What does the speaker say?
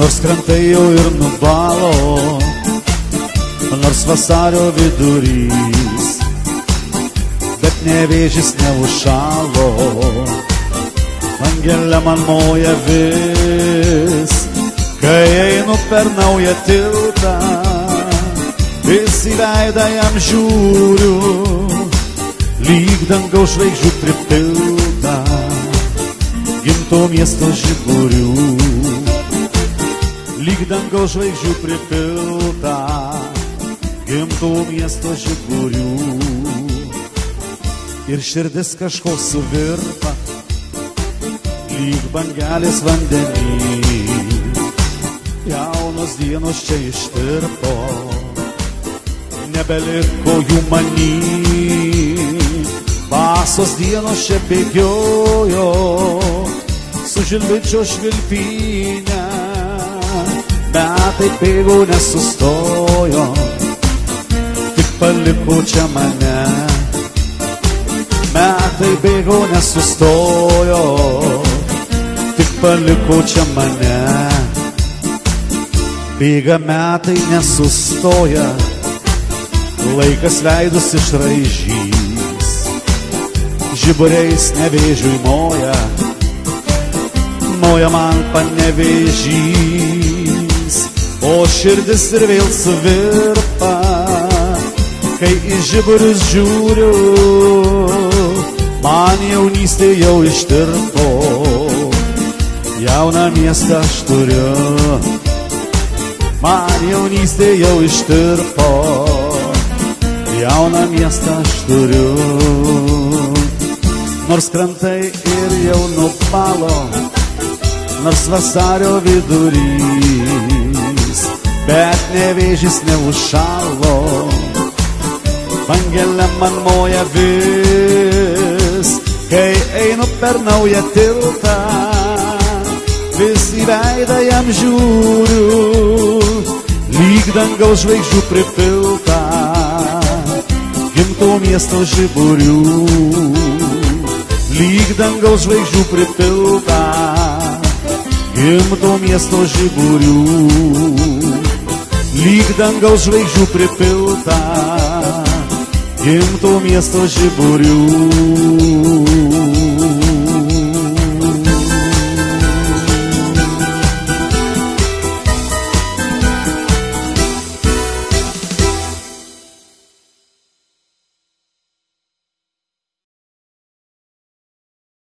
Nors krantai jau ir nubalo, nors vasario vidurys, bet Nevėžis neužšalo. Angelė man moja vis, kai einu per naują tiltą, vis į veidą jam žiūriu, lyg dangaus žvaigždžių pripilta, gimto miesto žiburių. Lyg dangaus žvaigždžių pripilta, gimto miesto žiburių. Ir širdis kažko suvirpa, lyg bangelės vandenį. Jaunos dienos čia ištirpo, nebeliko jų many. Vasaros dienos čia bėgiojo su žilvičio švilpynė. Metai bėgo nesustojo, tik paliko čia mane. Metai bėgo nesustojo, tik paliko čia mane. Bėga metai nesustoja, laikas veidus išraižys. Žiburiais Nevėžiui moja, moja man Panevėžys. O širdis ir vėl suvirpa, kai į žiburius žiūriu, man jaunystė jau ištirpo, jauną miestą aš turiu. Man jaunystė jau ištirpo, jauną miestą aš turiu. Nors krantai ir jau nubalo, nors vasario vidurys, bet Nevėžis neužšalo. Angelė man moja vis, kai einu per naują tiltą, vis į veidą jam žiūriu, lyg dangaus žvaigždžių pripilta, gimto miesto žiburių. Lyg dangaus žvaigždžių pripilta, gimto miesto žiburių. Lyg dangaus žvaigždžių pripilta, gimto miesto žiburių.